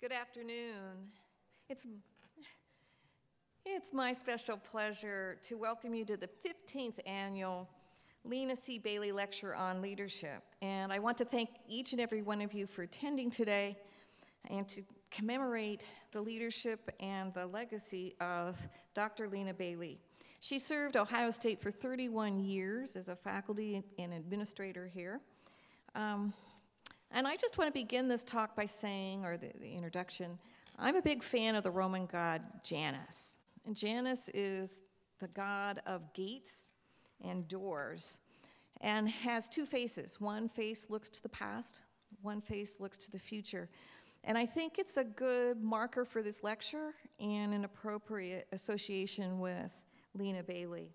Good afternoon. It's my special pleasure to welcome you to the 15th annual Lena C. Bailey Lecture on Leadership. And I want to thank each and every one of you for attending today and to commemorate the leadership and the legacy of Dr. Lena Bailey. She served Ohio State for 31 years as a faculty and administrator here. And I just want to begin this talk by saying, or the introduction, I'm a big fan of the Roman god Janus. And Janus is the god of gates and doors and has two faces. One face looks to the past, one face looks to the future. And I think it's a good marker for this lecture and an appropriate association with Lena Bailey.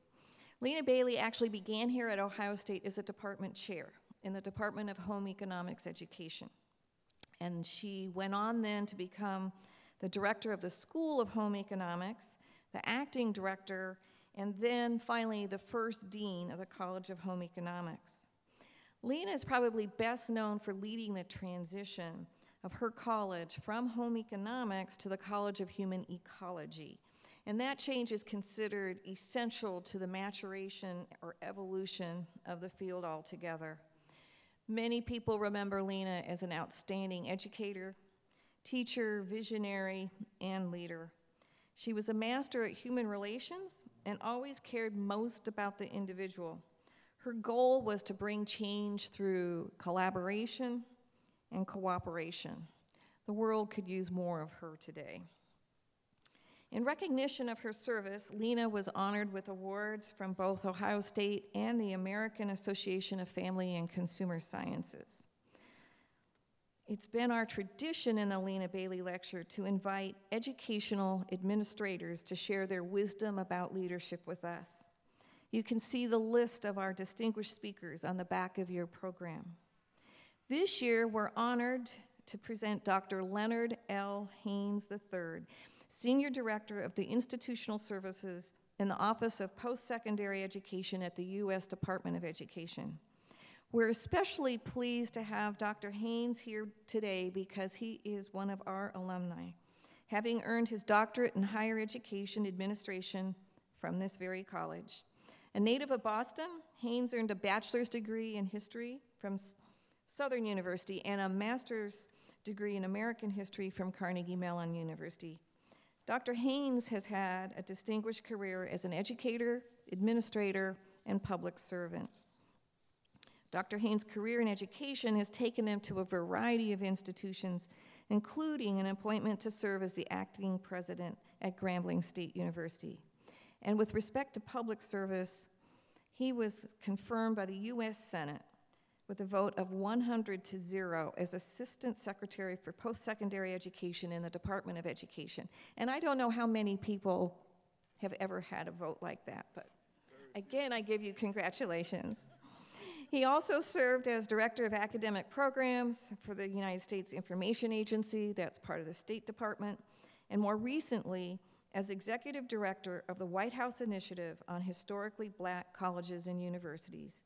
Lena Bailey actually began here at Ohio State as a department chair in the Department of Home Economics Education. And she went on then to become the director of the School of Home Economics, the acting director, and then finally the first dean of the College of Home Economics. Lena is probably best known for leading the transition of her college from home economics to the College of Human Ecology. And that change is considered essential to the maturation or evolution of the field altogether. Many people remember Lena as an outstanding educator, teacher, visionary, and leader. She was a master at human relations and always cared most about the individual. Her goal was to bring change through collaboration and cooperation. The world could use more of her today. In recognition of her service, Lena was honored with awards from both Ohio State and the American Association of Family and Consumer Sciences. It's been our tradition in the Lena Bailey Lecture to invite educational administrators to share their wisdom about leadership with us. You can see the list of our distinguished speakers on the back of your program. This year, we're honored to present Dr. Leonard L. Haynes III, Senior Director of the Institutional Services in the Office of Post-Secondary Education at the U.S. Department of Education. We're especially pleased to have Dr. Haynes here today because he is one of our alumni, having earned his doctorate in higher education administration from this very college. A native of Boston, Haynes earned a bachelor's degree in history from Southern University and a master's degree in American history from Carnegie Mellon University. Dr. Haynes has had a distinguished career as an educator, administrator, and public servant. Dr. Haynes' career in education has taken him to a variety of institutions, including an appointment to serve as the acting president at Grambling State University. And with respect to public service, he was confirmed by the U.S. Senate with a vote of 100-0 as Assistant Secretary for Post-Secondary Education in the Department of Education. And I don't know how many people have ever had a vote like that, but again, I give you congratulations. He also served as Director of Academic Programs for the United States Information Agency, that's part of the State Department, and more recently, as Executive Director of the White House Initiative on Historically Black Colleges and Universities.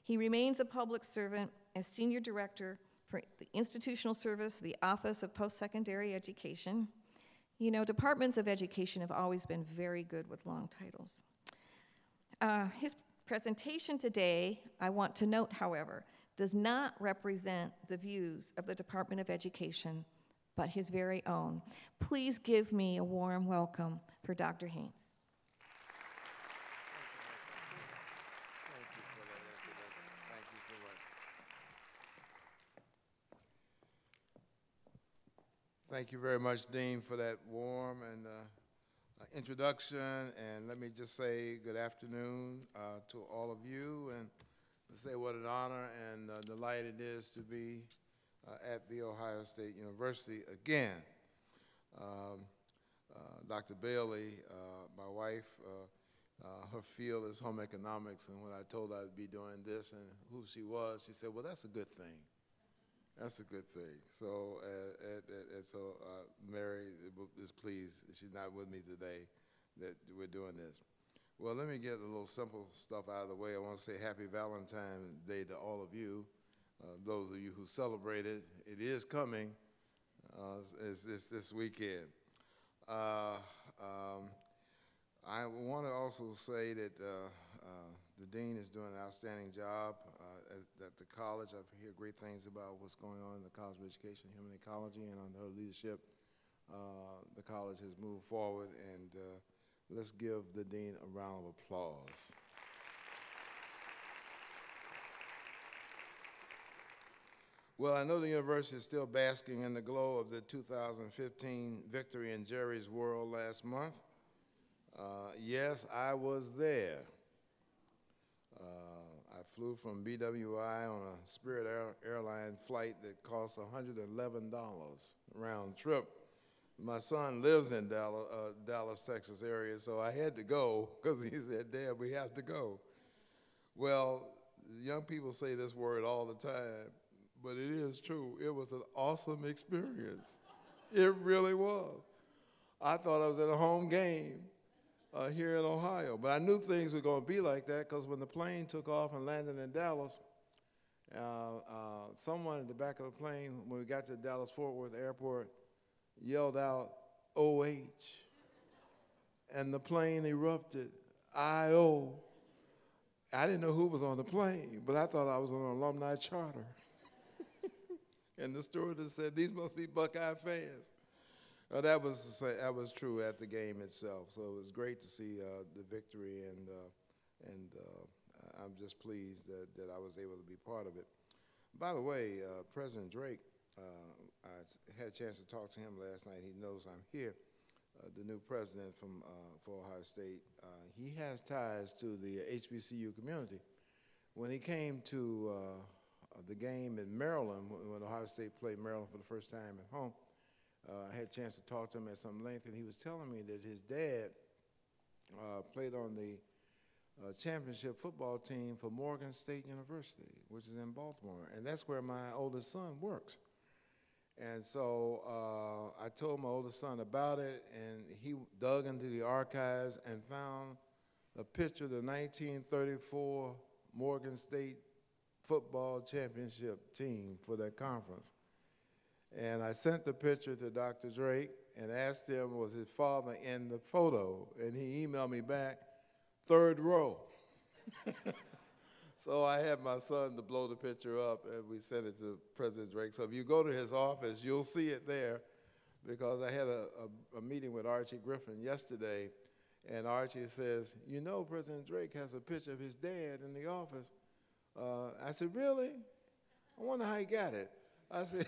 He remains a public servant as Senior Director for the Institutional Service, the Office of Post-Secondary Education. You know, departments of education have always been very good with long titles. His presentation today, I want to note, however, does not represent the views of the Department of Education, but his very own. Please give me a warm welcome for Dr. Haynes. Thank you very much, Dean, for that warm and introduction. And let me just say good afternoon to all of you, and to say what an honor and delight it is to be at The Ohio State University again. Dr. Bailey, my wife, her field is home economics, and when I told her I'd be doing this and who she was, she said, well, that's a good thing. That's a good thing. So, Mary is pleased she's not with me today that we're doing this. Well, let me get a little simple stuff out of the way. I want to say happy Valentine's Day to all of you, those of you who celebrate it. It is coming. is this weekend. Uh, I want to also say that the dean is doing an outstanding job at the college. I hear great things about what's going on in the College of Education, Human Ecology, and under her leadership, the college has moved forward, and let's give the dean a round of applause. Well, I know the university is still basking in the glow of the 2015 victory in Jerry's World last month. Yes, I was there. I flew from BWI on a Spirit Airline flight that cost $111 round trip. My son lives in Dallas, Texas area, so I had to go because he said, "Dad, we have to go." Well, young people say this word all the time, but it is true. It was an awesome experience. It really was. I thought I was at a home game here in Ohio, but I knew things were going to be like that because when the plane took off and landed in Dallas, someone in the back of the plane, when we got to Dallas-Fort Worth Airport, yelled out, "OH," and the plane erupted, "IO." I didn't know who was on the plane, but I thought I was on an alumni charter. And the stewardess said, "These must be Buckeye fans." That was true at the game itself. So it was great to see the victory, and I'm just pleased that I was able to be part of it. By the way, President Drake, I had a chance to talk to him last night. He knows I'm here. The new president for Ohio State, he has ties to the HBCU community. When he came to the game in Maryland, when Ohio State played Maryland for the first time at home, I had a chance to talk to him at some length, and he was telling me that his dad played on the championship football team for Morgan State University, which is in Baltimore, and that's where my oldest son works. And so I told my oldest son about it, and he dug into the archives and found a picture of the 1934 Morgan State football championship team for that conference. And I sent the picture to Dr. Drake and asked him, was his father in the photo? And he emailed me back, "Third row." So I had my son to blow the picture up, and we sent it to President Drake. So if you go to his office, you'll see it there, because I had a meeting with Archie Griffin yesterday, and Archie says, "You know, President Drake has a picture of his dad in the office." I said, "Really? I wonder how he got it." I said,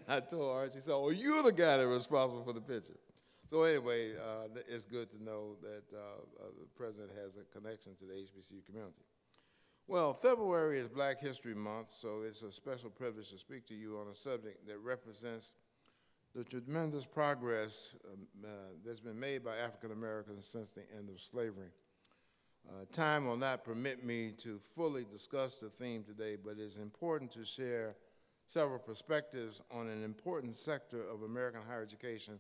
I told Archie, he said, "Oh, you're the guy that's responsible for the picture." So anyway, it's good to know that the president has a connection to the HBCU community. Well, February is Black History Month, so it's a special privilege to speak to you on a subject that represents the tremendous progress that's been made by African Americans since the end of slavery. Time will not permit me to fully discuss the theme today, but it's important to share several perspectives on an important sector of American higher education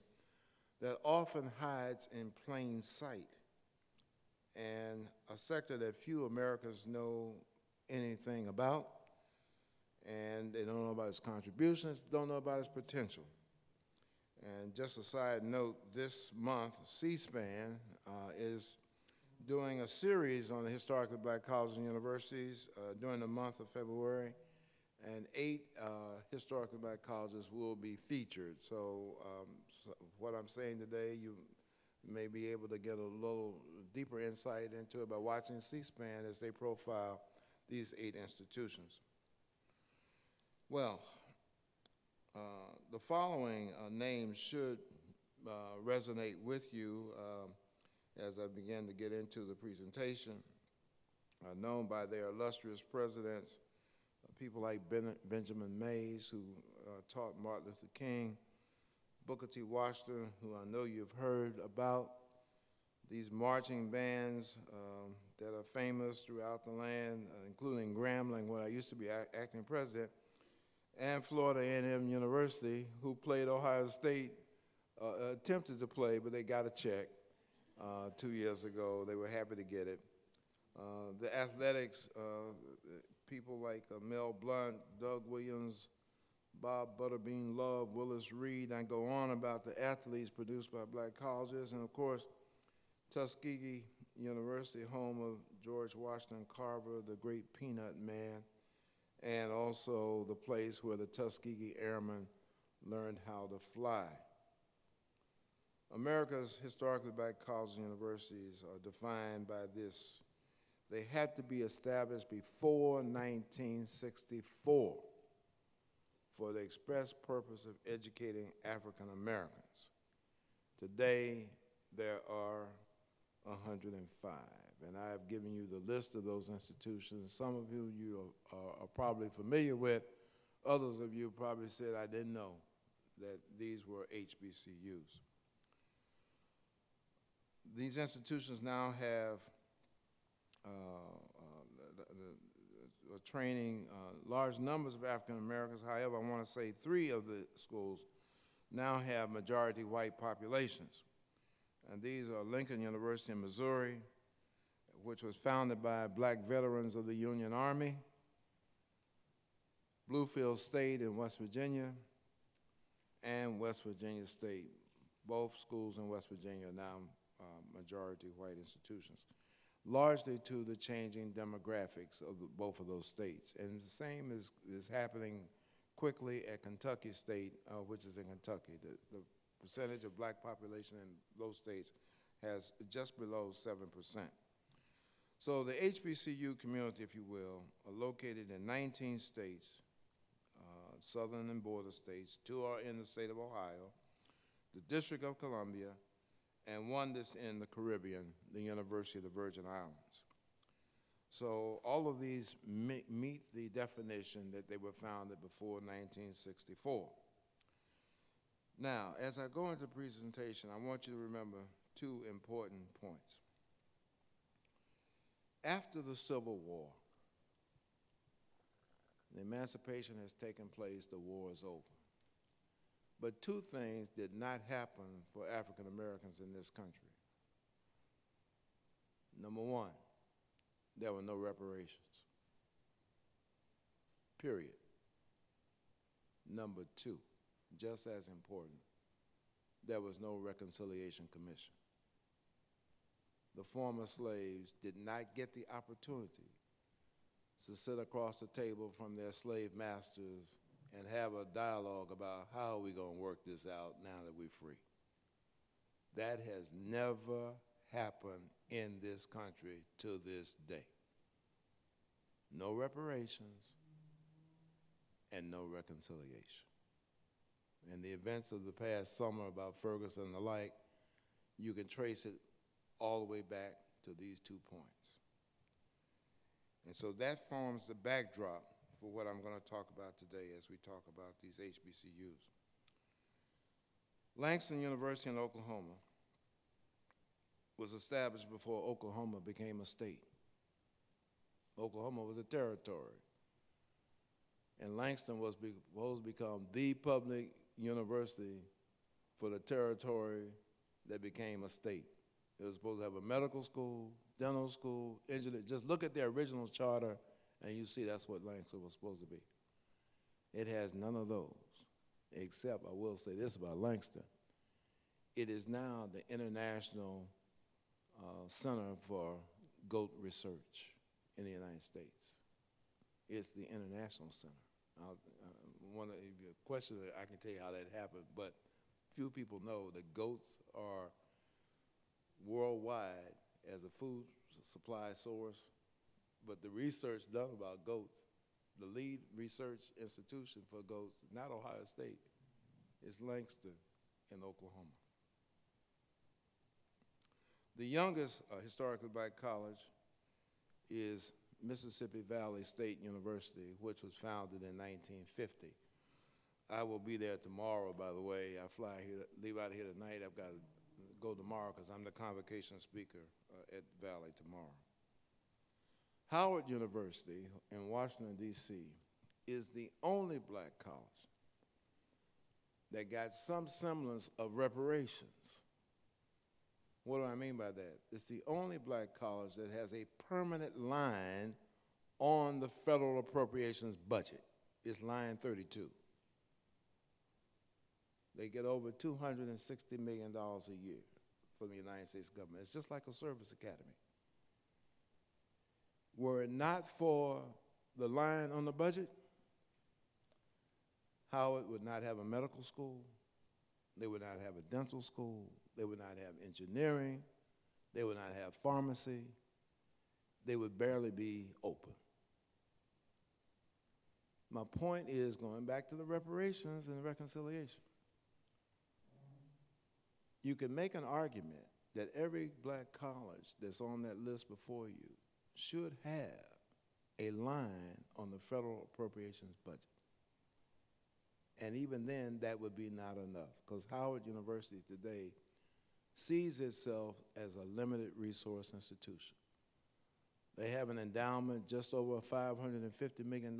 that often hides in plain sight, and a sector that few Americans know anything about, and they don't know about its contributions, don't know about its potential. And just a side note, this month, C-SPAN is doing a series on the historically Black colleges and universities during the month of February, and 8 historically Black colleges will be featured. So what I'm saying today, you may be able to get a little deeper insight into it by watching C-SPAN as they profile these 8 institutions. Well, the following names should resonate with you as I begin to get into the presentation, known by their illustrious presidents, people like Benjamin Mays, who taught Martin Luther King, Booker T. Washington, who I know you've heard about, these marching bands that are famous throughout the land, including Grambling, where I used to be acting president, and Florida A&M University, who played Ohio State, attempted to play, but they got a check 2 years ago. They were happy to get it. The athletics, people like Mel Blount, Doug Williams, Bob Butterbean Love, Willis Reed, and go on about the athletes produced by black colleges, and of course, Tuskegee University, home of George Washington Carver, the great Peanut Man, and also the place where the Tuskegee Airmen learned how to fly. America's historically black colleges and universities are defined by this. They had to be established before 1964 for the express purpose of educating African Americans. Today, there are 105, and I have given you the list of those institutions. Some of you are probably familiar with. Others of you probably said, I didn't know that these were HBCUs. These institutions now have training large numbers of African Americans. However, I want to say 3 of the schools now have majority white populations. And these are Lincoln University in Missouri, which was founded by black veterans of the Union Army, Bluefield State in West Virginia, and West Virginia State. Both schools in West Virginia are now majority white institutions, largely to the changing demographics of both of those states. And the same is happening quickly at Kentucky State, which is in Kentucky. The percentage of black population in those states has just below 7%. So the HBCU community, if you will, are located in 19 states, southern and border states. 2 are in the state of Ohio, the District of Columbia, and 1 that's in the Caribbean, the University of the Virgin Islands. So all of these meet the definition that they were founded before 1964. Now, as I go into the presentation, I want you to remember 2 important points. After the Civil War, the emancipation has taken place, the war is over. But 2 things did not happen for African Americans in this country. Number 1, there were no reparations, period. Number 2, just as important, there was no reconciliation commission. The former slaves did not get the opportunity to sit across the table from their slave masters and have a dialogue about how are we going to work this out now that we're free. That has never happened in this country to this day. No reparations and no reconciliation. And the events of the past summer about Ferguson and the like, you can trace it all the way back to these 2 points. And so that forms the backdrop for what I'm going to talk about today as we talk about these HBCUs. Langston University in Oklahoma was established before Oklahoma became a state. Oklahoma was a territory. And Langston was supposed to become the public university for the territory that became a state. It was supposed to have a medical school, dental school, engineering. Just look at the original charter and you see that's what Langston was supposed to be. It has none of those, except I will say this about Langston. It is now the International Center for Goat Research in the United States. It's the International Center. One of the questions that I can tell you how that happened, but few people know that goats are worldwide as a food supply source, but the research done about goats, the lead research institution for goats, not Ohio State, is Langston in Oklahoma. The youngest historically black college is Mississippi Valley State University, which was founded in 1950. I will be there tomorrow, by the way. I fly here, leave out of here tonight. I've got to go tomorrow because I'm the convocation speaker at Valley tomorrow. Howard University in Washington, D.C. is the only black college that got some semblance of reparations. What do I mean by that? It's the only black college that has a permanent line on the federal appropriations budget. It's line 32. They get over $260 million a year from the United States government. It's just like a service academy. Were it not for the line on the budget, Howard would not have a medical school, they would not have a dental school, they would not have engineering, they would not have pharmacy, they would barely be open. My point is, going back to the reparations and reconciliation, you can make an argument that every black college that's on that list before you should have a line on the federal appropriations budget. And even then, that would be not enough, because Howard University today sees itself as a limited resource institution. They have an endowment just over $550 million.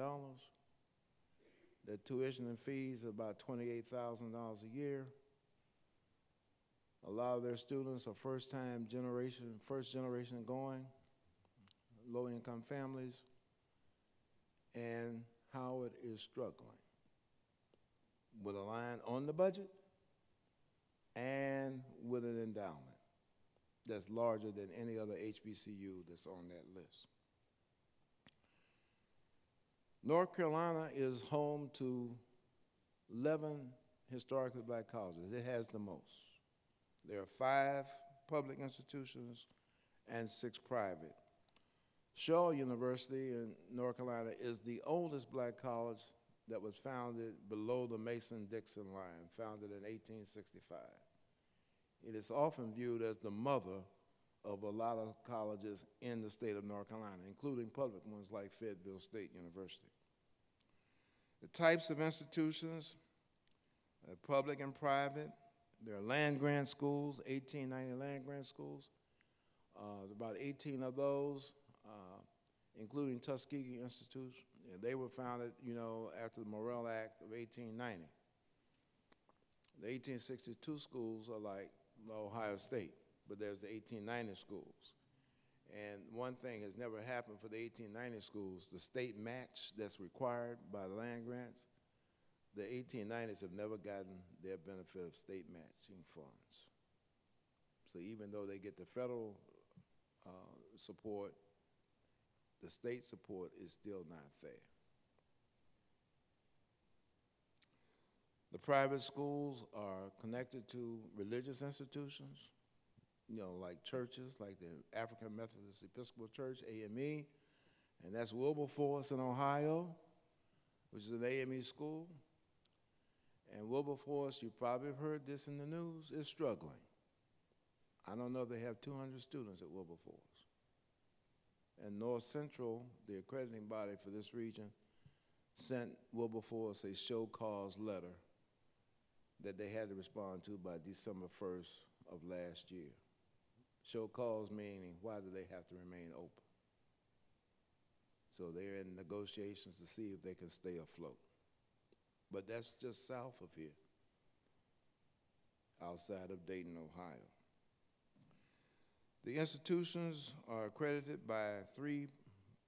Their tuition and fees are about $28,000 a year. A lot of their students are first generation going, low-income families, and Howard is struggling with a line on the budget and with an endowment that's larger than any other HBCU that's on that list. North Carolina is home to 11 historically black colleges. It has the most. There are 5 public institutions and 6 private. Shaw University in North Carolina is the oldest black college that was founded below the Mason-Dixon line, founded in 1865. It is often viewed as the mother of a lot of colleges in the state of North Carolina, including public ones like Fayetteville State University. The types of institutions, public and private, there are land-grant schools, 1890 land-grant schools. About 18 of those, including Tuskegee Institute. They were founded, after the Morrill Act of 1890. The 1862 schools are like Ohio State, but there's the 1890 schools. And one thing has never happened for the 1890 schools, the state match that's required by the land grants, the 1890s have never gotten their benefit of state matching funds. So even though they get the federal support, the state support is still not there. The private schools are connected to religious institutions, like churches, like the African Methodist Episcopal Church, AME, and that's Wilberforce in Ohio, which is an AME school. And Wilberforce, you probably have heard this in the news, is struggling. I don't know if they have 200 students at Wilberforce. And North Central, the accrediting body for this region, sent Wilberforce a show cause letter that they had to respond to by December 1st of last year. Show cause meaning, why do they have to remain open? So they're in negotiations to see if they can stay afloat. But that's just south of here, outside of Dayton, Ohio. The institutions are accredited by 3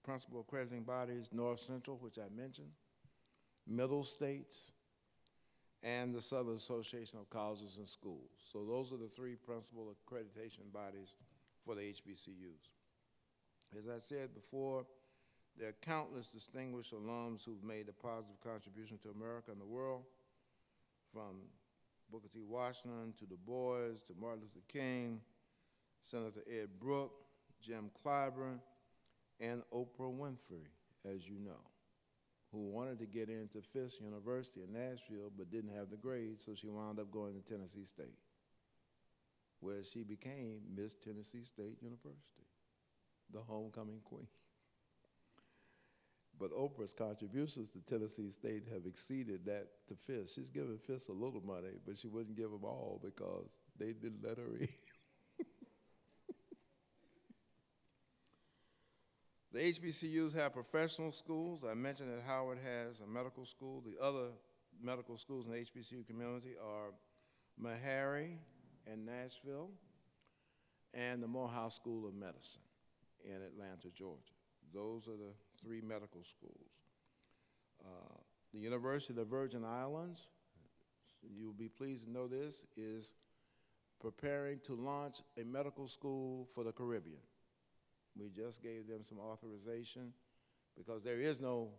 principal accrediting bodies: North Central, which I mentioned, Middle States, and the Southern Association of Colleges and Schools. So those are the 3 principal accreditation bodies for the HBCUs. As I said before, there are countless distinguished alums who've made a positive contribution to America and the world, from Booker T. Washington to Du Bois to Martin Luther King, Senator Ed Brooke, Jim Clyburn, and Oprah Winfrey, as you know, who wanted to get into Fisk University in Nashville but didn't have the grades, so she wound up going to Tennessee State, where she became Miss Tennessee State University, the homecoming queen. But Oprah's contributions to Tennessee State have exceeded that to Fisk. She's given Fisk a little money, but she wouldn't give them all because they didn't let her in. The HBCUs have professional schools. I mentioned that Howard has a medical school. The other medical schools in the HBCU community are Meharry in Nashville and the Morehouse School of Medicine in Atlanta, Georgia. Those are the 3 medical schools. The University of the Virgin Islands, you'll be pleased to know this, is preparing to launch a medical school for the Caribbean. We just gave them some authorization because there is no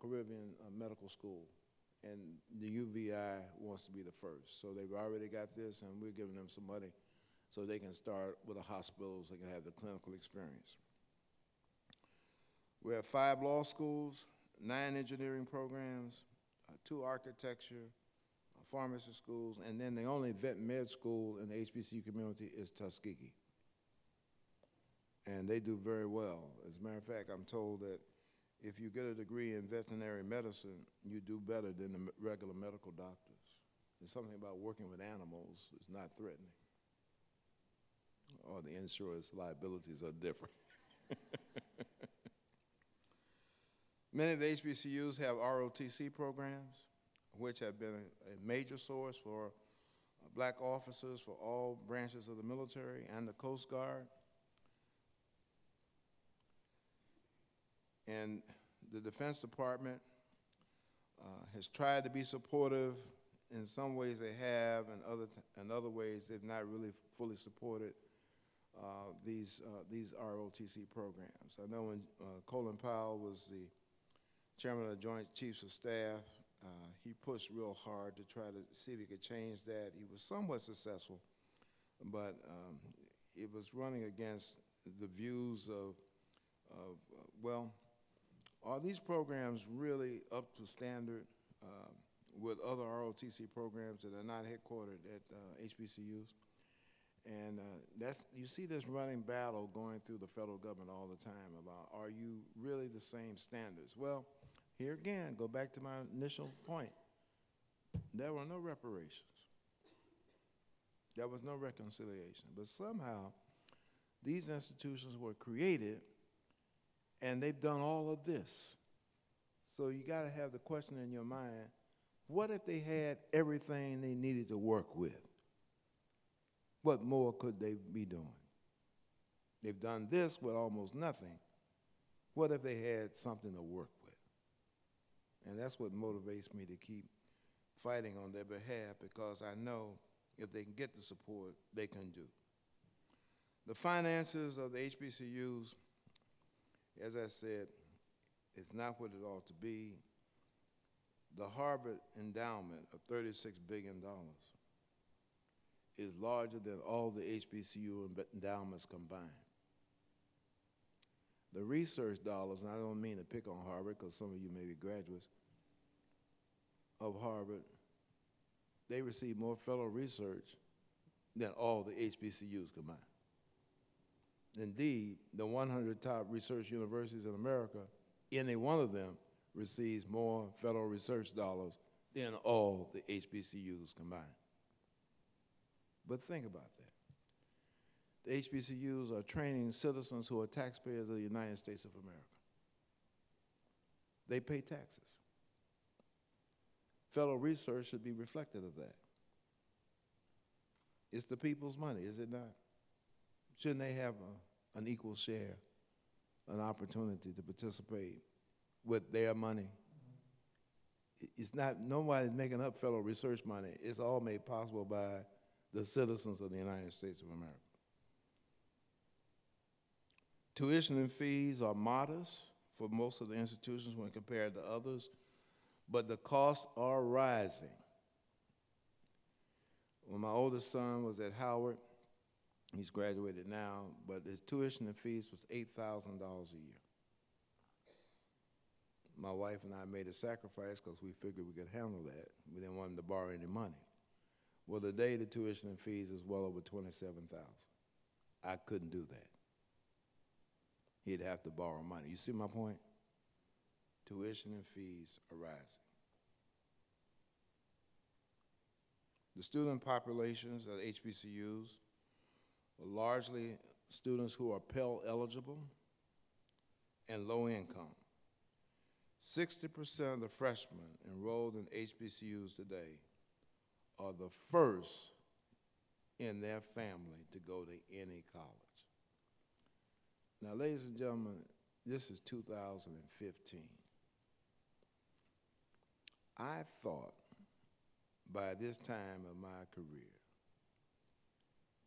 Caribbean medical school, and the UVI wants to be the first. So they've already got this, and we're giving them some money so they can start with the hospitals, they can have the clinical experience. We have 5 law schools, 9 engineering programs, 2 architecture, pharmacy schools, and then the only vet med school in the HBCU community is Tuskegee. And they do very well. As a matter of fact, I'm told that if you get a degree in veterinary medicine, you do better than the regular medical doctors. There's something about working with animals that's not threatening. Or the insurance liabilities are different. Many of the HBCUs have ROTC programs, which have been a major source for black officers for all branches of the military and the Coast Guard. And the Defense Department has tried to be supportive. In some ways they have, and in other ways they've not really fully supported these ROTC programs. I know when Colin Powell was the chairman of the Joint Chiefs of Staff, he pushed real hard to try to see if he could change that. He was somewhat successful, but it was running against the views of well, are these programs really up to standard with other ROTC programs that are not headquartered at HBCUs? And you see this running battle going through the federal government all the time about, are you really the same standards? Well, here again, go back to my initial point. There were no reparations. There was no reconciliation. But somehow, these institutions were created, and they've done all of this. So you got to have the question in your mind, what if they had everything they needed to work with? What more could they be doing? They've done this with almost nothing. What if they had something to work with? And that's what motivates me to keep fighting on their behalf, because I know if they can get the support, they can do. The finances of the HBCUs, as I said, it's not what it ought to be. The Harvard endowment of $36 billion is larger than all the HBCU endowments combined. The research dollars, and I don't mean to pick on Harvard because some of you may be graduates of Harvard, they receive more federal research than all the HBCUs combined. Indeed, the 100 top research universities in America, any one of them receives more federal research dollars than all the HBCUs combined. But think about that. The HBCUs are training citizens who are taxpayers of the United States of America. They pay taxes. Federal research should be reflective of that. It's the people's money, is it not? Shouldn't they have an equal share, an opportunity to participate with their money? It's not, nobody's making up federal research money. It's all made possible by the citizens of the United States of America. Tuition and fees are modest for most of the institutions when compared to others, but the costs are rising. When my oldest son was at Howard, he's graduated now, but his tuition and fees was $8,000 a year. My wife and I made a sacrifice because we figured we could handle that. We didn't want him to borrow any money. Well, today the tuition and fees is well over $27,000. I couldn't do that. He'd have to borrow money. You see my point? Tuition and fees are rising. The student populations at HBCUs are largely students who are Pell eligible and low income. 60% of the freshmen enrolled in HBCUs today are the first in their family to go to any college. Now, ladies and gentlemen, this is 2015. I thought by this time of my career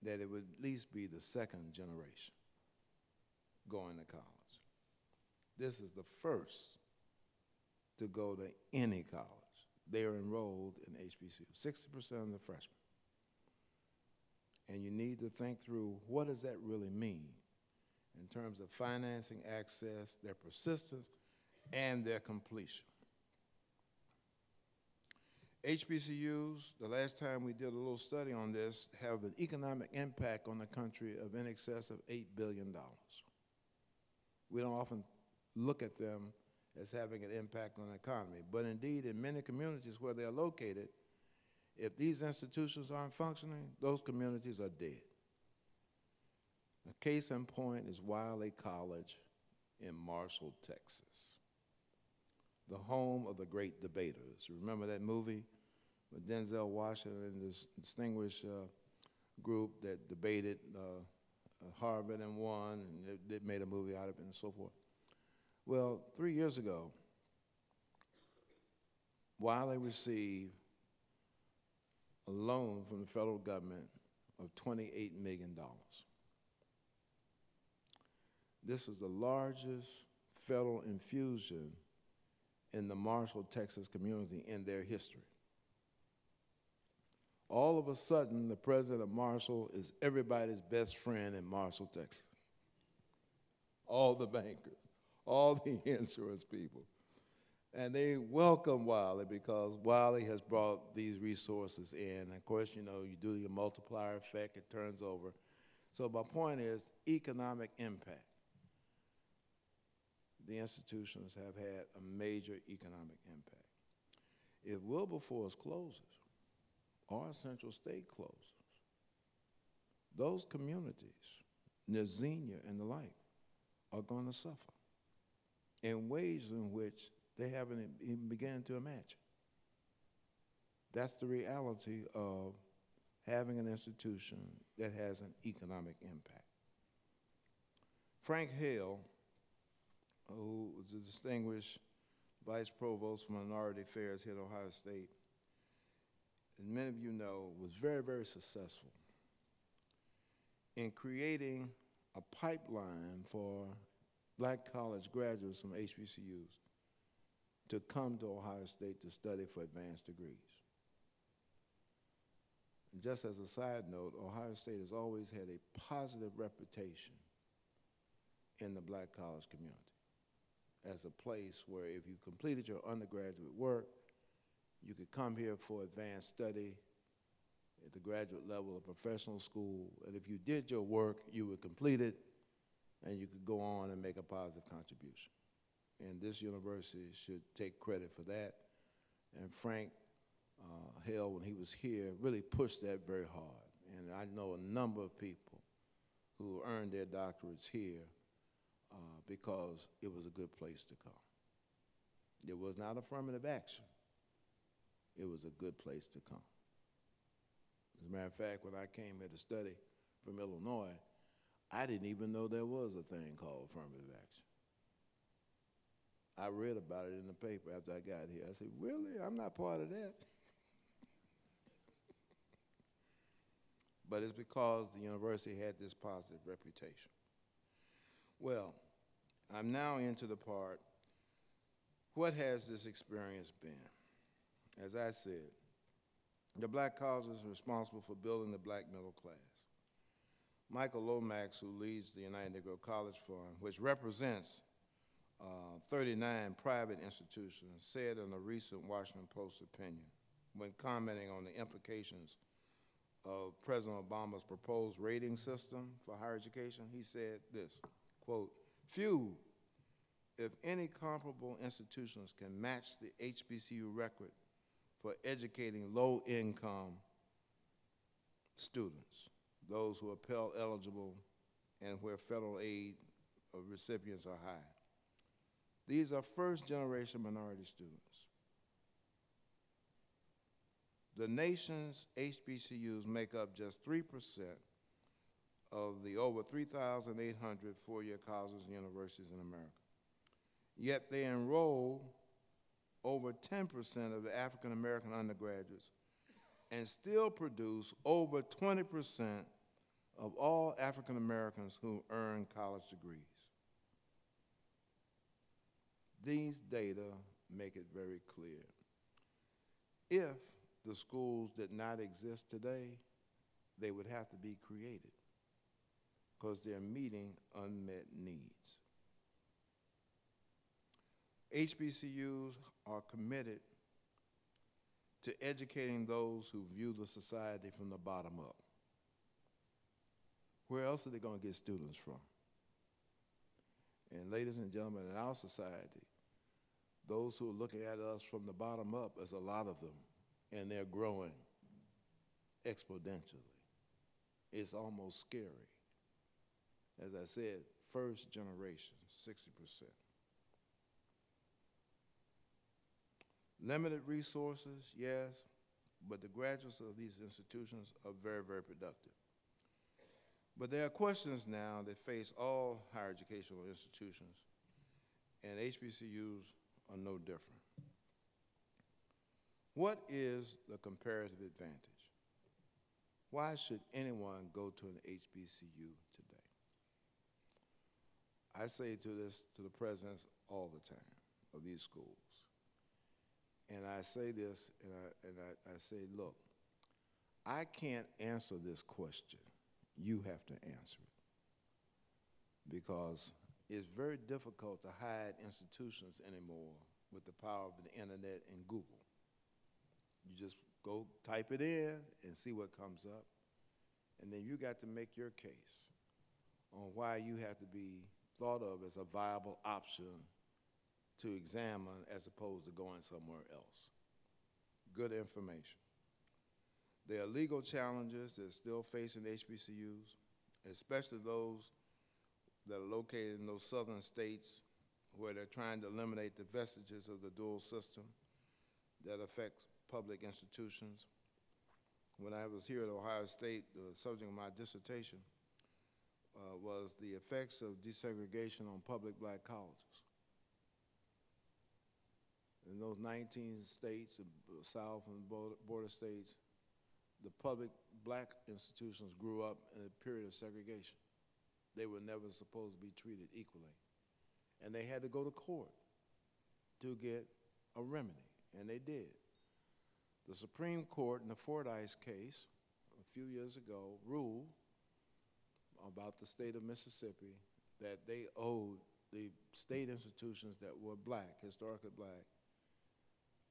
that it would at least be the second generation going to college. This is the first to go to any college. They are enrolled in HBCU, 60% of the freshmen. And you need to think through, what does that really mean in terms of financing access, their persistence, and their completion? HBCUs, the last time we did a little study on this, have an economic impact on the country of in excess of $8 billion. We don't often look at them as having an impact on the economy, but indeed in many communities where they are located, if these institutions aren't functioning, those communities are dead. A case in point is Wiley College in Marshall, Texas, the home of the great debaters. Remember that movie with Denzel Washington and this distinguished group that debated Harvard and won, and they made a movie out of it and so forth. Well, 3 years ago, Wiley received a loan from the federal government of $28 million. This was the largest federal infusion in the Marshall, Texas community in their history. All of a sudden, the president of Marshall is everybody's best friend in Marshall, Texas. All the bankers, all the insurance people. And they welcome Wiley because Wiley has brought these resources in. And of course, you know, you do your multiplier effect, it turns over. So my point is economic impact. The institutions have had a major economic impact. If Wilberforce closes, or Central State closes, those communities, Nazinia and the like, are going to suffer in ways in which they haven't even begun to imagine. That's the reality of having an institution that has an economic impact. Frank Hale, who was a distinguished vice provost for minority affairs here at Ohio State, as many of you know, was very, very successful in creating a pipeline for black college graduates from HBCUs to come to Ohio State to study for advanced degrees. And just as a side note, Ohio State has always had a positive reputation in the black college community as a place where if you completed your undergraduate work, you could come here for advanced study at the graduate level of professional school, and if you did your work, you would complete it, and you could go on and make a positive contribution. And this university should take credit for that. And Frank Hale, when he was here, really pushed that very hard. And I know a number of people who earned their doctorates here because it was a good place to come. It was not affirmative action. It was a good place to come. As a matter of fact, when I came here to study from Illinois, I didn't even know there was a thing called affirmative action. I read about it in the paper after I got here. I said, really? I'm not part of that. But it's because the university had this positive reputation. Well, I'm now into the part, what has this experience been? As I said, the black colleges are responsible for building the black middle class. Michael Lomax, who leads the United Negro College Fund, which represents 39 private institutions, said in a recent Washington Post opinion, when commenting on the implications of President Obama's proposed rating system for higher education, he said this, quote, "Few, if any comparable institutions can match the HBCU record for educating low-income students, those who are Pell eligible and where federal aid recipients are high. These are first-generation minority students. The nation's HBCUs make up just 3% of the over 3,800 four-year colleges and universities in America. Yet they enroll over 10% of the African-American undergraduates and still produce over 20% of all African Americans who earn college degrees. These data make it very clear. If the schools did not exist today, they would have to be created because they're meeting unmet needs. HBCUs are committed to educating those who view the society from the bottom up. Where else are they going to get students from? And ladies and gentlemen, in our society, those who are looking at us from the bottom up, there's a lot of them, and they're growing exponentially. It's almost scary. As I said, first generation, 60%. Limited resources, yes, but the graduates of these institutions are very, very productive. But there are questions now that face all higher educational institutions, and HBCUs are no different. What is the comparative advantage? Why should anyone go to an HBCU today? I say to the presidents all the time of these schools, and I say this, and I say, look, I can't answer this question. You have to answer it. Because it's very difficult to hide institutions anymore with the power of the internet and Google. You just go type it in and see what comes up, and then you got to make your case on why you have to be thought of as a viable option to examine as opposed to going somewhere else. Good information. There are legal challenges that are still facing HBCUs, especially those that are located in those southern states where they're trying to eliminate the vestiges of the dual system that affects public institutions. When I was here at Ohio State, the subject of my dissertation was the effects of desegregation on public black colleges. In those 19 states, south and border states, the public black institutions grew up in a period of segregation. They were never supposed to be treated equally. And they had to go to court to get a remedy, and they did. The Supreme Court in the Fordyce case a few years ago ruled about the state of Mississippi that they owed the state institutions that were black, historically black,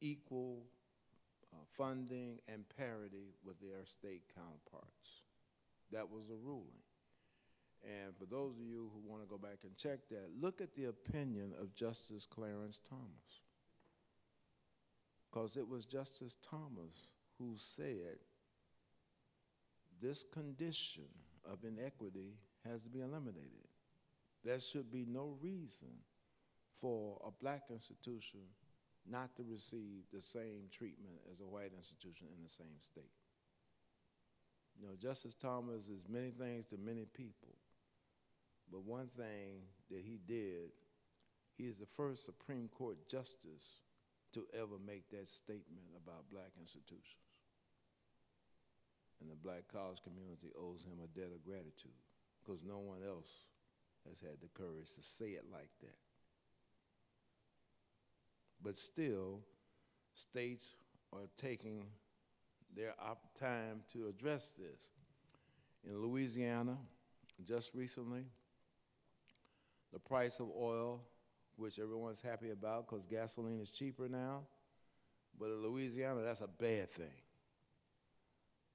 equal funding and parity with their state counterparts. That was a ruling. And for those of you who want to go back and check that, look at the opinion of Justice Clarence Thomas. Because it was Justice Thomas who said this condition of inequity has to be eliminated. There should be no reason for a black institution not to receive the same treatment as a white institution in the same state. You know, Justice Thomas is many things to many people, but one thing that he did, he is the first Supreme Court justice to ever make that statement about black institutions. And the black college community owes him a debt of gratitude because no one else has had the courage to say it like that. But still, states are taking their time to address this. In Louisiana, just recently, the price of oil, which everyone's happy about because gasoline is cheaper now, but in Louisiana, that's a bad thing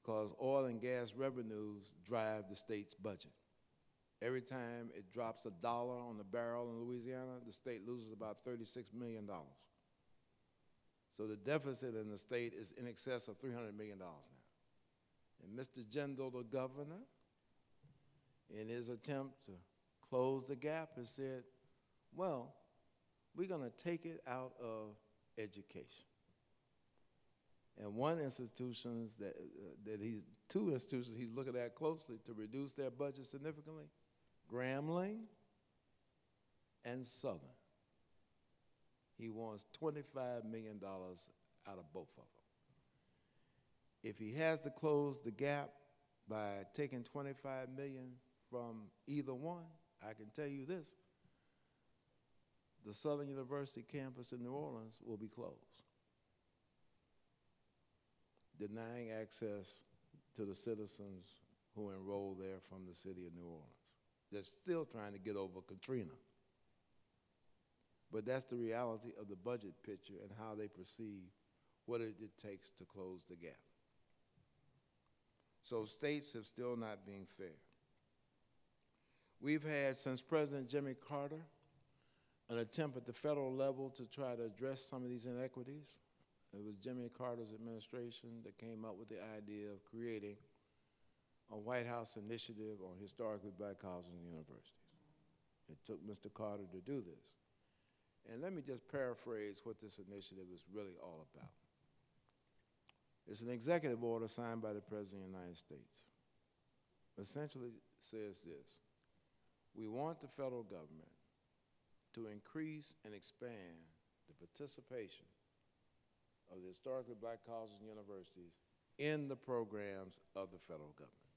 because oil and gas revenues drive the state's budget. Every time it drops $1 on the barrel in Louisiana, the state loses about $36 million. So the deficit in the state is in excess of $300 million now. And Mr. Jindal, the governor, in his attempt to close the gap, has said, well, we're going to take it out of education. And two institutions he's looking at closely to reduce their budget significantly, Grambling and Southern. He wants $25 million out of both of them. If he has to close the gap by taking 25 million from either one, I can tell you this: the Southern University campus in New Orleans will be closed, denying access to the citizens who enroll there from the city of New Orleans. They're still trying to get over Katrina. But that's the reality of the budget picture and how they perceive what it takes to close the gap. So states have still not been fair. We've had, since President Jimmy Carter, an attempt at the federal level to try to address some of these inequities. It was Jimmy Carter's administration that came up with the idea of creating a White House initiative on historically black colleges and universities. It took Mr. Carter to do this. And let me just paraphrase what this initiative is really all about. It's an executive order signed by the President of the United States. Essentially says this: we want the federal government to increase and expand the participation of the historically black colleges and universities in the programs of the federal government.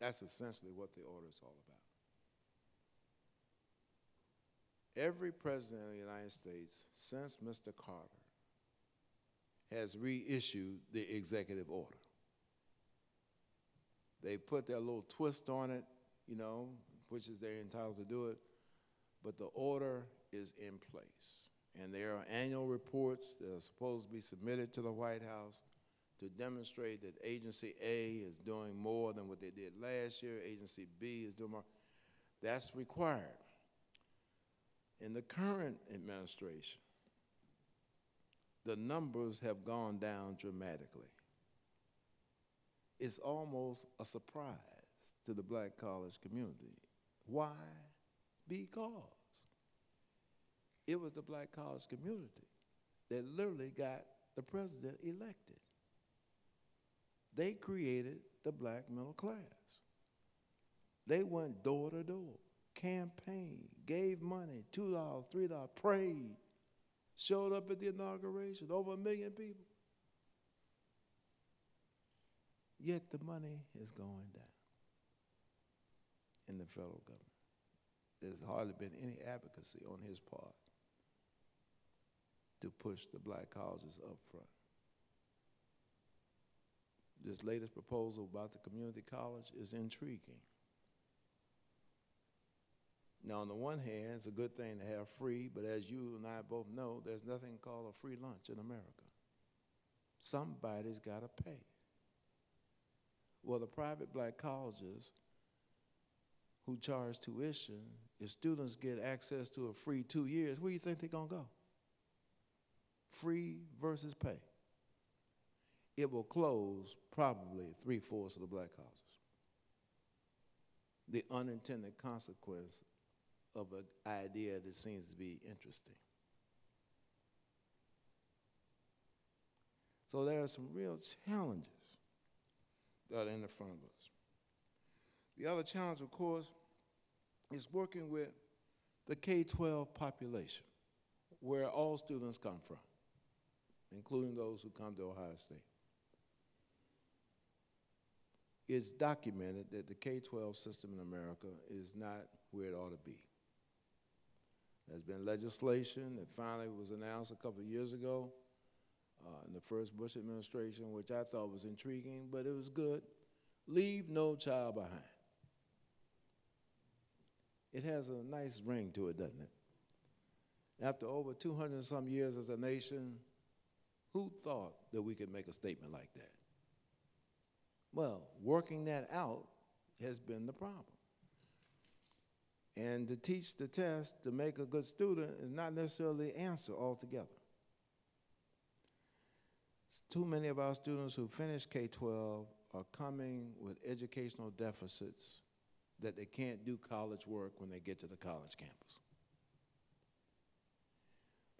That's essentially what the order is all about. Every president of the United States since Mr. Carter has reissued the executive order. They put their little twist on it, you know, which is they're entitled to do it, but the order is in place. And there are annual reports that are supposed to be submitted to the White House to demonstrate that Agency A is doing more than what they did last year, Agency B is doing more. That's required. In the current administration, the numbers have gone down dramatically. It's almost a surprise to the black college community. Why? Because it was the black college community that literally got the president elected. They created the black middle class. They went door to door, campaigned, gave money, $2, $3, prayed, showed up at the inauguration, over 1 million people. Yet the money is going down in the federal government. There's hardly been any advocacy on his part to push the black colleges up front. This latest proposal about the community college is intriguing. Now, on the one hand, it's a good thing to have free, but as you and I both know, there's nothing called a free lunch in America. Somebody's got to pay. Well, the private black colleges who charge tuition, if students get access to a free 2 years, where do you think they're going to go? Free versus pay. It will close probably 3/4 of the black colleges. The unintended consequence of an idea that seems to be interesting. So there are some real challenges that are in the front of us. The other challenge, of course, is working with the K-12 population, where all students come from, including those who come to Ohio State. It's documented that the K-12 system in America is not where it ought to be. There's been legislation that finally was announced a couple of years ago in the first Bush administration, which I thought was intriguing, but it was good. Leave no child behind. It has a nice ring to it, doesn't it? After over 200 and some years as a nation, who thought that we could make a statement like that? Well, working that out has been the problem. And to teach the test to make a good student is not necessarily the answer altogether. Too many of our students who finish K-12 are coming with educational deficits that they can't do college work when they get to the college campus.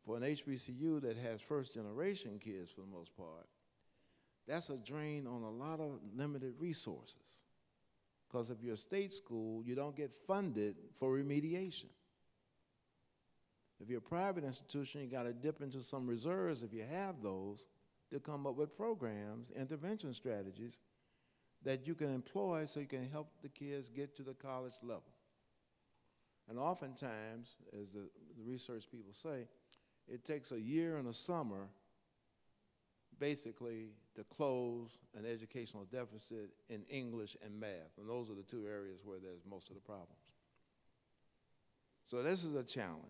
For an HBCU that has first-generation kids for the most part, that's a drain on a lot of limited resources. Because if you're a state school, you don't get funded for remediation. If you're a private institution, you got to dip into some reserves if you have those to come up with programs, intervention strategies that you can employ so you can help the kids get to the college level. And oftentimes, as the research people say, it takes a year and a summer basically to close an educational deficit in English and math. And those are the two areas where there's most of the problems. So this is a challenge.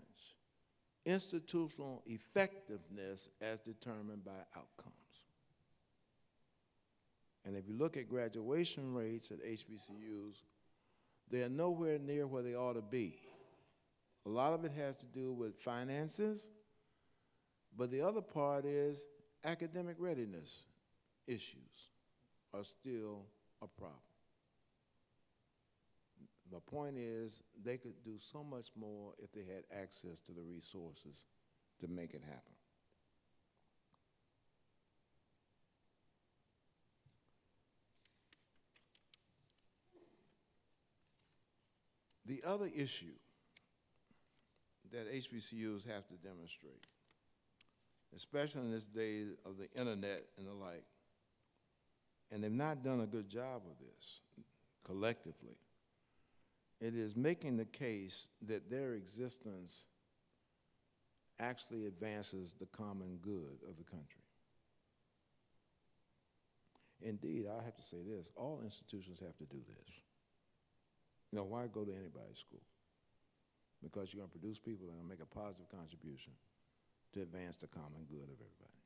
Institutional effectiveness as determined by outcomes. And if you look at graduation rates at HBCUs, they're nowhere near where they ought to be. A lot of it has to do with finances, but the other part is academic readiness issues are still a problem. The point is, they could do so much more if they had access to the resources to make it happen. The other issue that HBCUs have to demonstrate, especially in this day of the internet and the like, and they've not done a good job of this collectively, it is making the case that their existence actually advances the common good of the country. Indeed, I have to say this, all institutions have to do this. You know, why go to anybody's school? Because you're going to produce people that are going to make a positive contribution to advance the common good of everybody.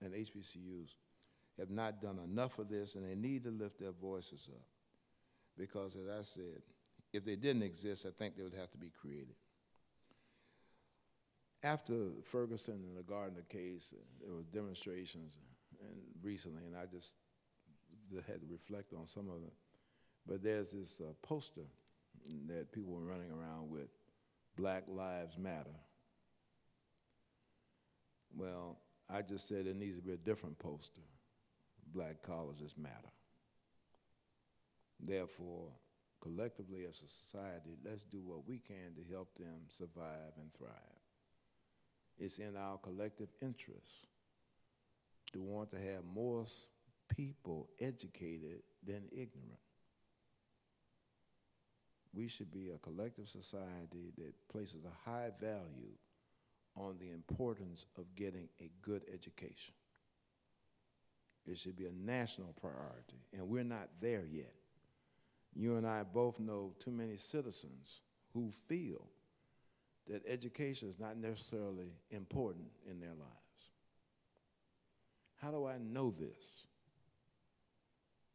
And HBCUs have not done enough of this, and they need to lift their voices up. Because, as I said, if they didn't exist, I think they would have to be created. After Ferguson and the Gardner case, there were demonstrations and recently, and I just had to reflect on some of them. But there's this poster that people were running around with, Black Lives Matter. Well, I just said it needs to be a different poster. Black colleges matter. Therefore, collectively as a society, let's do what we can to help them survive and thrive. It's in our collective interest to want to have more people educated than ignorant. We should be a collective society that places a high value on the importance of getting a good education. It should be a national priority, and we're not there yet. You and I both know too many citizens who feel that education is not necessarily important in their lives. How do I know this?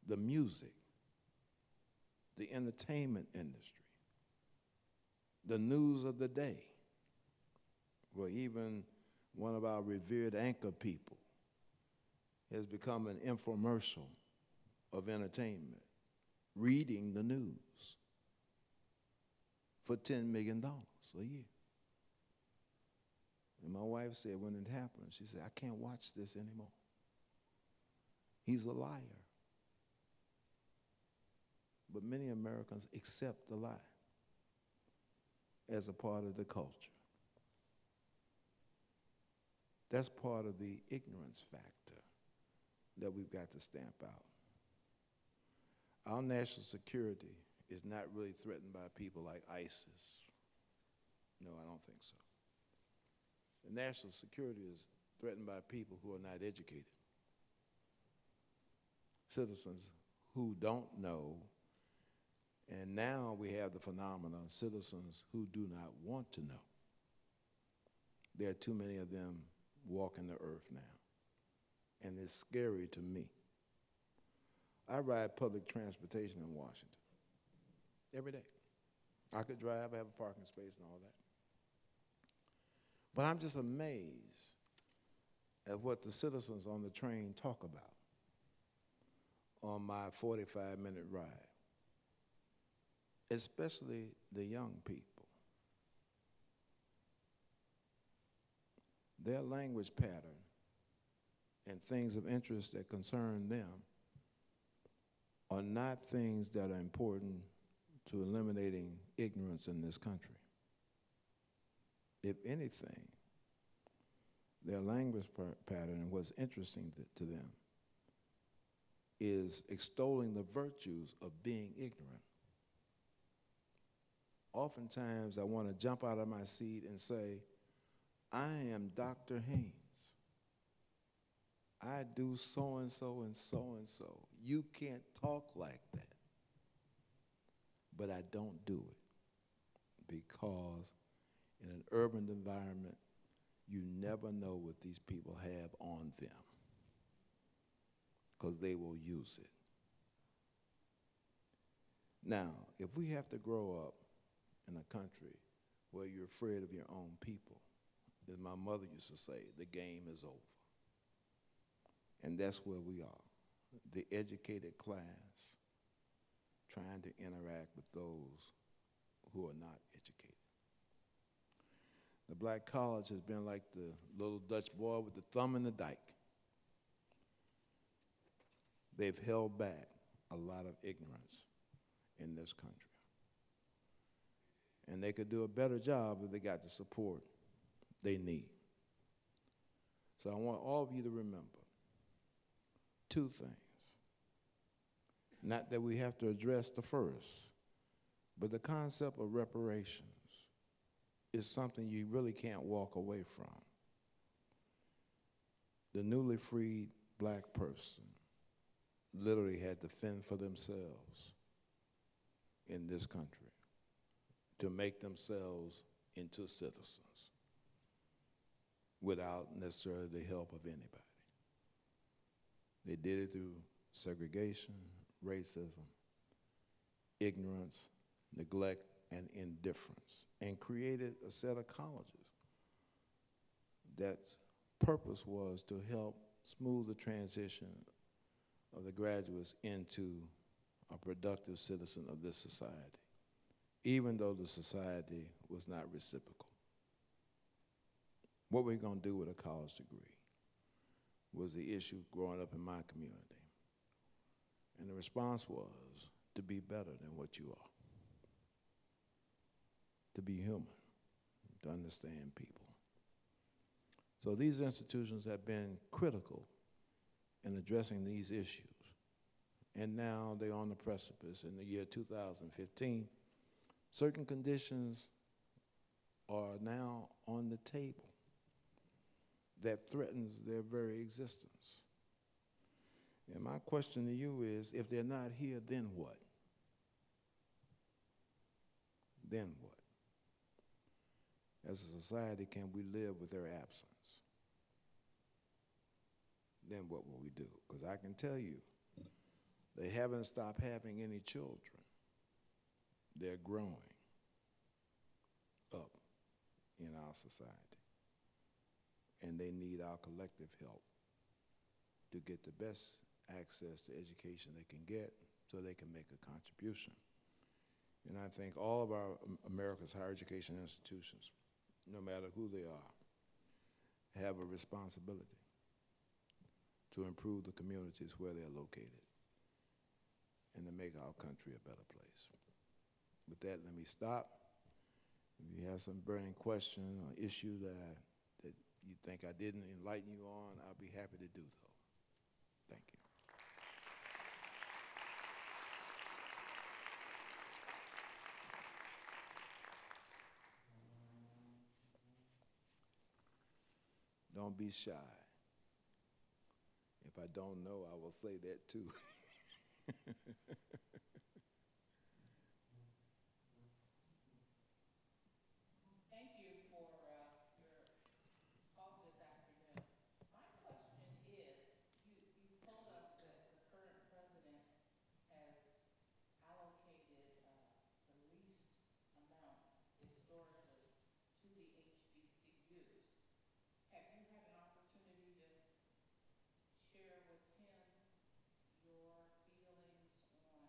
The music, the entertainment industry, the news of the day, where even one of our revered anchor people has become an infomercial of entertainment, reading the news for $10 million a year. And my wife said when it happened, she said, I can't watch this anymore. He's a liar. But many Americans accept the lie as a part of the culture. That's part of the ignorance factor that we've got to stamp out. Our national security is not really threatened by people like ISIS. No, I don't think so. The national security is threatened by people who are not educated. Citizens who don't know, and now we have the phenomenon of citizens who do not want to know. There are too many of them walking the earth now, and it's scary to me. I ride public transportation in Washington every day. I could drive, I have a parking space and all that. But I'm just amazed at what the citizens on the train talk about on my 45-minute ride, especially the young people. Their language pattern and things of interest that concern them are not things that are important to eliminating ignorance in this country. If anything, their language pattern, and what's interesting to them is extolling the virtues of being ignorant. Oftentimes, I want to jump out of my seat and say, I am Dr. Haynes. I do so-and-so and so-and-so. You can't talk like that. But I don't do it because in an urban environment, you never know what these people have on them because they will use it. Now, if we have to grow up in a country where you're afraid of your own people, as my mother used to say, the game is over. And that's where we are, the educated class trying to interact with those who are not educated. The black college has been like the little Dutch boy with the thumb in the dike. They've held back a lot of ignorance in this country. And they could do a better job if they got the support they need. So I want all of you to remember two things. Not that we have to address the first, but the concept of reparations is something you really can't walk away from. The newly freed black person literally had to fend for themselves in this country to make themselves into citizens without necessarily the help of anybody. They did it through segregation, racism, ignorance, neglect, and indifference, and created a set of colleges that purpose was to help smooth the transition of the graduates into a productive citizen of this society, even though the society was not reciprocal. What we're going to do with a college degree was the issue growing up in my community. And the response was to be better than what you are, to be human, to understand people. So these institutions have been critical in addressing these issues. And now they're on the precipice. In the year 2015, certain conditions are now on the table that threatens their very existence. And my question to you is, if they're not here, then what? Then what? As a society, can we live with their absence? Then what will we do? Because I can tell you, they haven't stopped having any children. They're growing up in our society. And they need our collective help to get the best access to education they can get so they can make a contribution. And I think all of our America's higher education institutions, no matter who they are, have a responsibility to improve the communities where they're located and to make our country a better place. With that, let me stop. If you have some burning question or issue that you think I didn't enlighten you on, I'll be happy to do so. Thank you. Don't be shy. If I don't know, I will say that too. Thank you for your talk this afternoon. My question is, you told us that the current president has allocated the least amount historically to the HBCUs. Have you had an opportunity to share with him your feelings on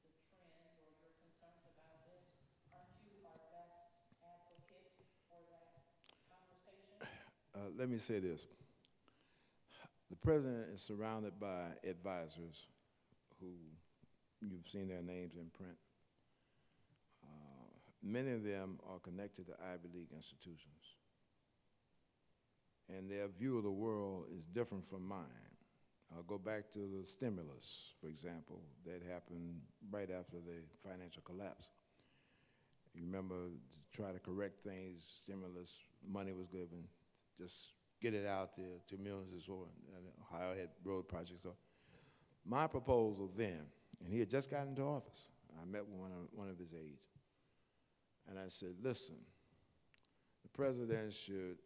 the trend or your concerns about this? Aren't you our best advocate for that conversation? Let me say this. The president is surrounded by advisors who you've seen their names in print. Many of them are connected to Ivy League institutions. and their view of the world is different from mine. I'll go back to the stimulus, for example, that happened right after the financial collapse. You remember, to try to correct things, stimulus money was given, just get it out there to millions and so on. And Ohio had road projects. So my proposal then, and he had just gotten into office, I met with one of his aides, and I said, listen, the president should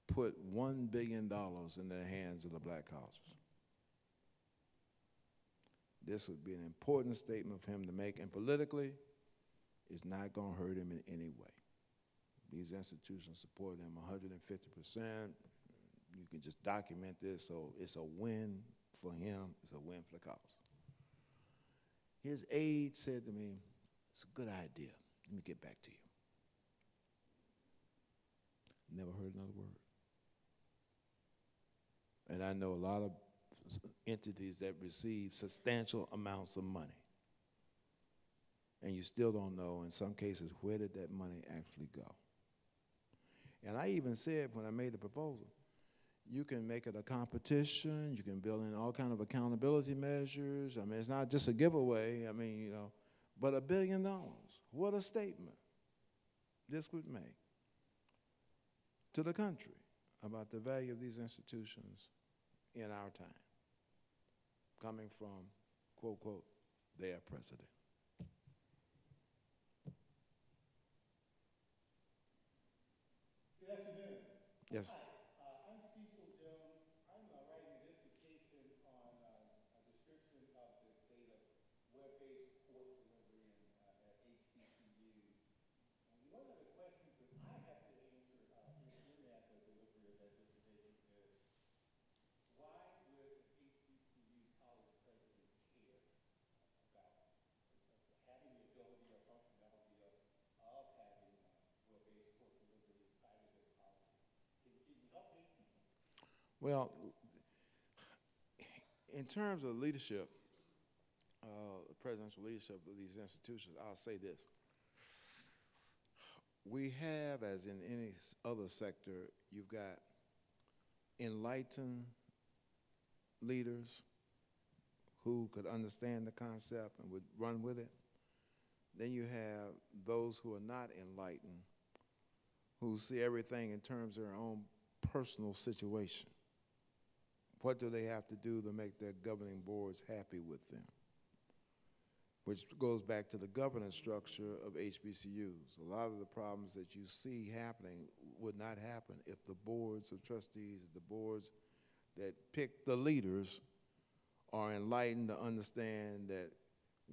put $1 billion in the hands of the black colleges. This would be an important statement for him to make, and politically, it's not going to hurt him in any way. These institutions support him 150%. You can just document this, so it's a win for him, it's a win for the cause. His aide said to me, it's a good idea. Let me get back to you. Never heard another word. And I know a lot of entities that receive substantial amounts of money. And you still don't know, in some cases, where did that money actually go? And I even said when I made the proposal, you can make it a competition, you can build in all kind of accountability measures. I mean, it's not just a giveaway, I mean, you know, but $1 billion, what a statement this would make to the country about the value of these institutions in our time, coming from, quote, quote, their president. Good afternoon. Yes. Hi, I'm Cecil Jones. I'm writing a dissertation on a description of the state of web-based course delivery at HBCUs. And one of the questions that I have to answer in that delivery of that dissertation is, why would an HBCU college president care about having the ability or functionality of having web-based course delivery inside of their college? Can you help me? Well, in terms of leadership, presidential leadership of these institutions, I'll say this. We have, as in any other sector, you've got enlightened leaders who could understand the concept and would run with it. Then you have those who are not enlightened, who see everything in terms of their own personal situation. What do they have to do to make their governing boards happy with them? Which goes back to the governance structure of HBCUs. A lot of the problems that you see happening would not happen if the boards of trustees, the boards that pick the leaders, are enlightened to understand that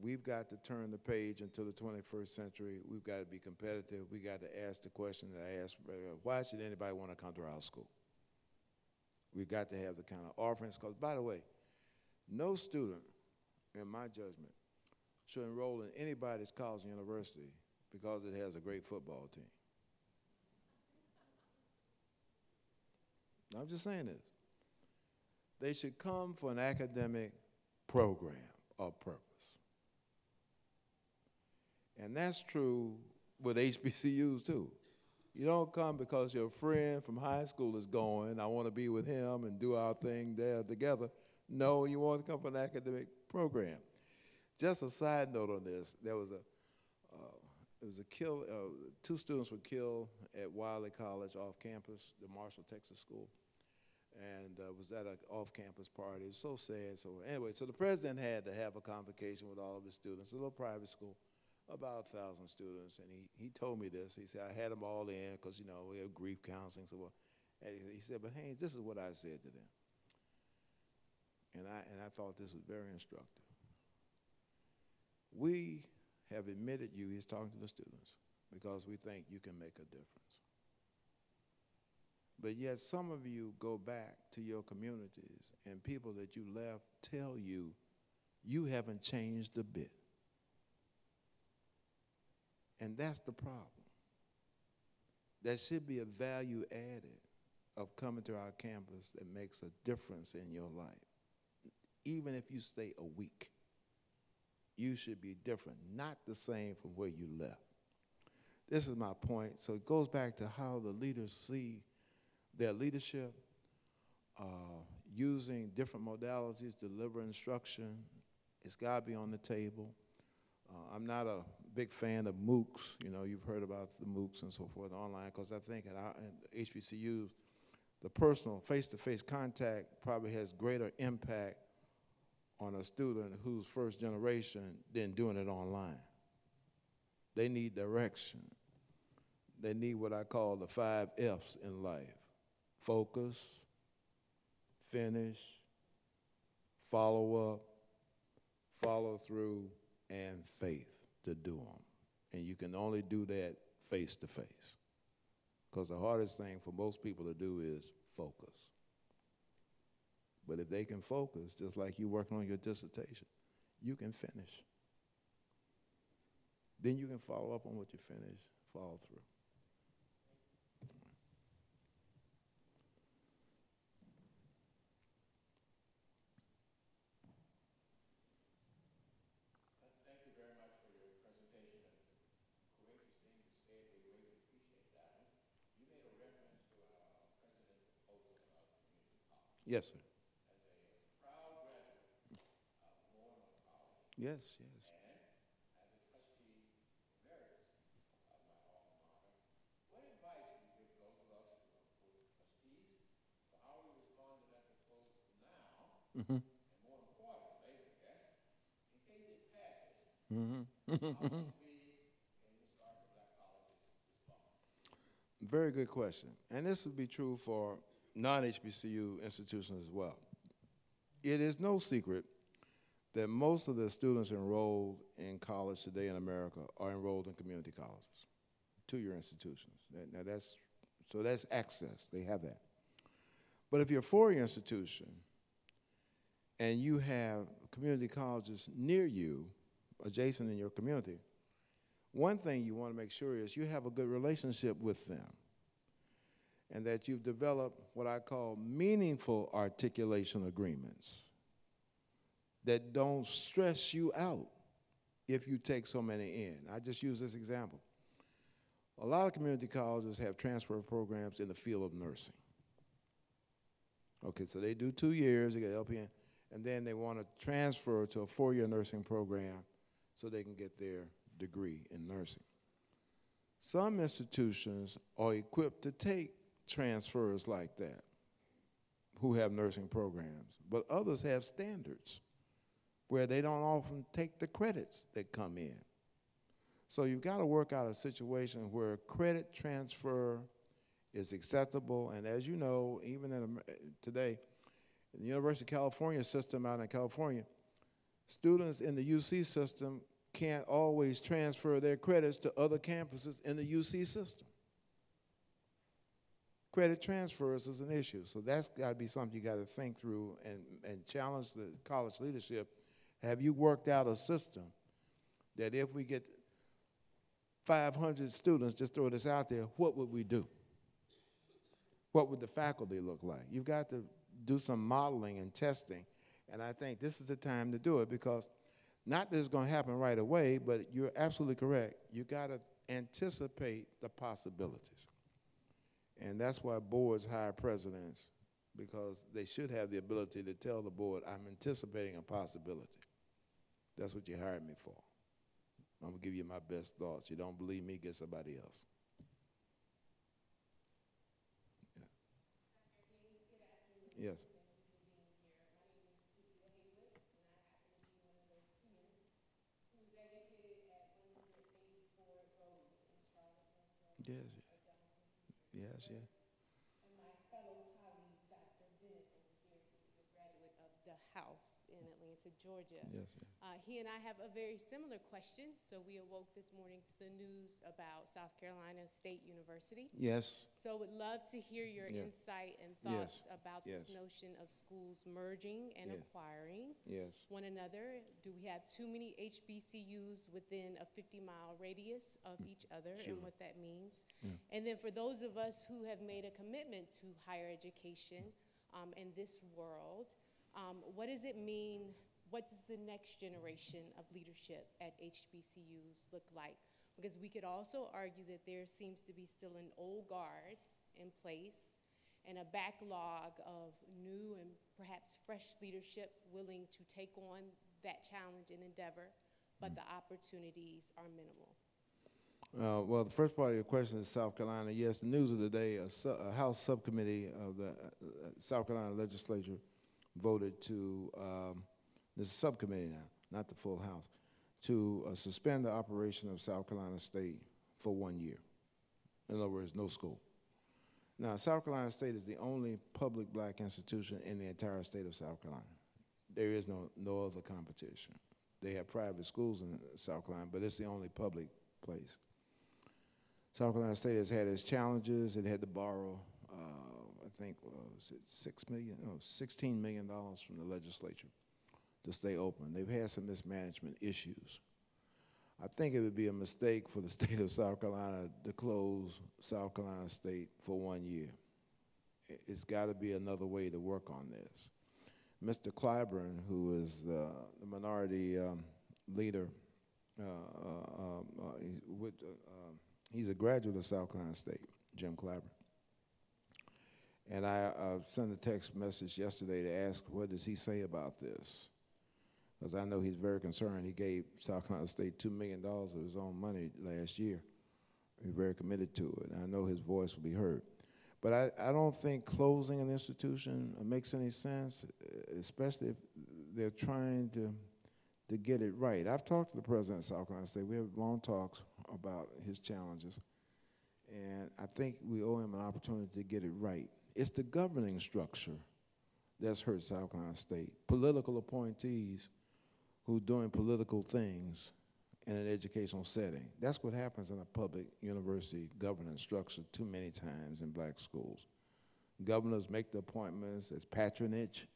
we've got to turn the page into the 21st century. We've got to be competitive. We got to ask the question that I asked, why should anybody want to come to our school? We've got to have the kind of offerings, because, by the way, no student, in my judgment, should enroll in anybody's college or university because it has a great football team. I'm just saying this. They should come for an academic program of purpose. And that's true with HBCUs too. You don't come because your friend from high school is going, I want to be with him and do our thing there together. No, you want to come for an academic program. Just a side note on this, there was two students were killed at Wiley College off campus, the Marshall, Texas school, and was at an off-campus party. It was so sad. So anyway, so the president had to have a convocation with all of his students, a little private school, about 1,000 students, and he told me this. He said, I had them all in because, you know, we have grief counseling, so and he said, but Haynes, this is what I said to them. And I thought this was very instructive. We have admitted you, he's talking to the students, because we think you can make a difference. But yet some of you go back to your communities and people that you left tell you, you haven't changed a bit. And that's the problem. There should be a value added of coming to our campus that makes a difference in your life. Even if you stay a week, you should be different, not the same from where you left. This is my point. So it goes back to how the leaders see their leadership, using different modalities to deliver instruction. It's got to be on the table. I'm not a big fan of MOOCs. You know, you've heard about the MOOCs and so forth online, because I think at HBCUs, the personal face-to-face contact probably has greater impact on a student who's first generation than doing it online. They need direction. They need what I call the 5 F's in life: focus, finish, follow up, follow through, and faith to do them. And you can only do that face to face, because the hardest thing for most people to do is focus. But if they can focus, just like you working on your dissertation, you can finish. Then you can follow up on what you finish, follow through. Thank you very much for your presentation. It's a courageous thing you said. We really appreciate that. You made a reference to our president's proposal about community college. Yes, sir. As a proud graduate of Warren College, Yes, yes. and as a trustee emeritus of my alma mater, what advice would you give those of us who are both trustees for how we respond to that proposal now, Mm-hmm. and more importantly, I guess, in case it passes, Mm-hmm. how would we in the Starkville Black Colleges respond? Very good question. And this would be true for non-HBCU institutions as well. It is no secret that most of the students enrolled in college today in America are enrolled in community colleges, two-year institutions. Now that's access. They have that. But if you're a four-year institution and you have community colleges near you, adjacent in your community, one thing you want to make sure is you have a good relationship with them, and that you've developed what I call meaningful articulation agreements that don't stress you out if you take so many in. I just use this example. A lot of community colleges have transfer programs in the field of nursing. Okay, so they do 2 years, they get LPN, and then they want to transfer to a 4-year nursing program so they can get their degree in nursing. Some institutions are equipped to take transfers like that who have nursing programs, but others have standards where they don't often take the credits that come in. So you've got to work out a situation where credit transfer is acceptable, and as you know, even today, in the University of California system out in California, students in the UC system can't always transfer their credits to other campuses in the UC system. Credit transfers is an issue, so that's got to be something you got to think through and challenge the college leadership. Have you worked out a system that if we get 500 students, just throw this out there, what would we do? What would the faculty look like? You've got to do some modeling and testing, and I think this is the time to do it, because not that it's going to happen right away, but you're absolutely correct. You got to anticipate the possibilities. And that's why boards hire presidents, because they should have the ability to tell the board, I'm anticipating a possibility. That's what you hired me for. I'm going to give you my best thoughts. You don't believe me, get somebody else. Yeah. Yes. Yes. Yes, yes. And my fellow colleague, Dr. Bennett over here, who is a graduate of the House in Atlanta, Georgia. Yes, yes. He and I have a very similar question. So we awoke this morning to the news about South Carolina State University. Yes. So would love to hear your Yeah. insight and Yes. thoughts about this Yes. notion of schools merging and Yeah. acquiring Yes. one another. Do we have too many HBCUs within a 50-mile radius of each other, Sure. and what that means? Yeah. And then for those of us who have made a commitment to higher education in this world, what does it mean? What does the next generation of leadership at HBCUs look like? Because we could also argue that there seems to be still an old guard in place, and a backlog of new and perhaps fresh leadership willing to take on that challenge and endeavor, but the opportunities are minimal. Well, the first part of your question is South Carolina. Yes, the news of the day, a House subcommittee of the South Carolina legislature voted to, this is a subcommittee now, not the full House, to suspend the operation of South Carolina State for 1 year. In other words, no school. Now, South Carolina State is the only public black institution in the entire state of South Carolina. There is no other competition. They have private schools in South Carolina, but it's the only public place. South Carolina State has had its challenges. It had to borrow, I think, was it $16 million from the legislature to stay open. They've had some mismanagement issues. I think it would be a mistake for the state of South Carolina to close South Carolina State for 1 year. It's got to be another way to work on this. Mr. Clyburn, who is the minority leader, he's a graduate of South Carolina State, Jim Clyburn. And I sent a text message yesterday to ask, what does he say about this? Because I know he's very concerned. He gave South Carolina State $2 million of his own money last year. He's very committed to it. I know his voice will be heard. But I don't think closing an institution makes any sense, especially if they're trying to get it right. I've talked to the president of South Carolina State. We have long talks about his challenges. And I think we owe him an opportunity to get it right. It's the governing structure that's hurt South Carolina State. Political appointees who are doing political things in an educational setting. That's what happens in a public university governance structure too many times in black schools. Governors make the appointments as patronage.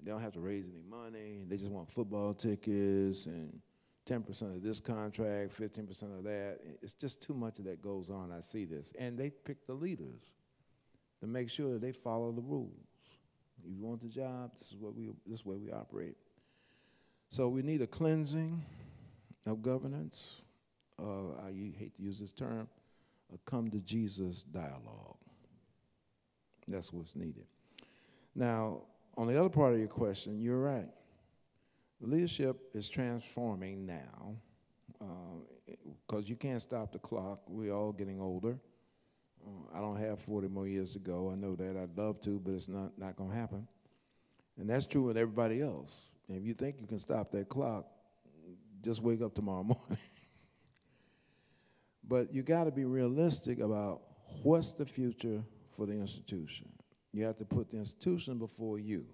They don't have to raise any money. They just want football tickets and 10% of this contract, 15% of that. It's just too much of that goes on. I see this. And they pick the leaders to make sure that they follow the rules. If you want the job, this is where we operate. So we need a cleansing of governance. I hate to use this term, a come to Jesus dialogue. That's what's needed. Now, on the other part of your question, you're right. The leadership is transforming now because you can't stop the clock. We're all getting older. I don't have 40 more years to go. I know that. I'd love to, but it's not going to happen. And that's true with everybody else. And if you think you can stop that clock, just wake up tomorrow morning. But you got to be realistic about what's the future for the institution. You have to put the institution before you.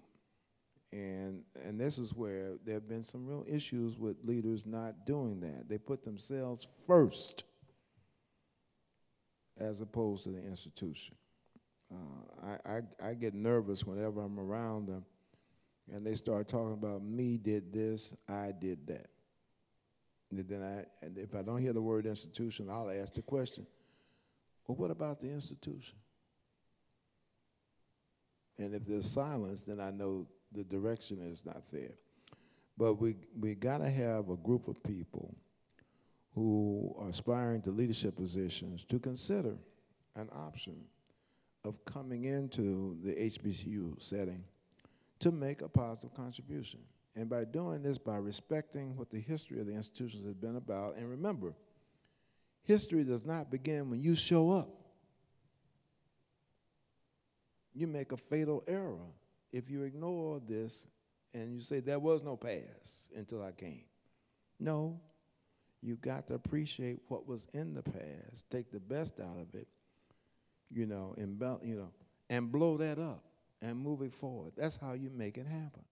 And this is where there have been some real issues with leaders not doing that. They put themselves first as opposed to the institution. I get nervous whenever I'm around them and they start talking about me did this, I did that. And if I don't hear the word institution, I'll ask the question, well, what about the institution? And if there's silence, then I know the direction is not there. But we got to have a group of people who are aspiring to leadership positions to consider an option of coming into the HBCU setting to make a positive contribution. And by doing this, by respecting what the history of the institutions has been about, and remember, history does not begin when you show up. You make a fatal error if you ignore this and you say there was no past until I came. No, you got to appreciate what was in the past, take the best out of it, and blow that up and move it forward. That's how you make it happen.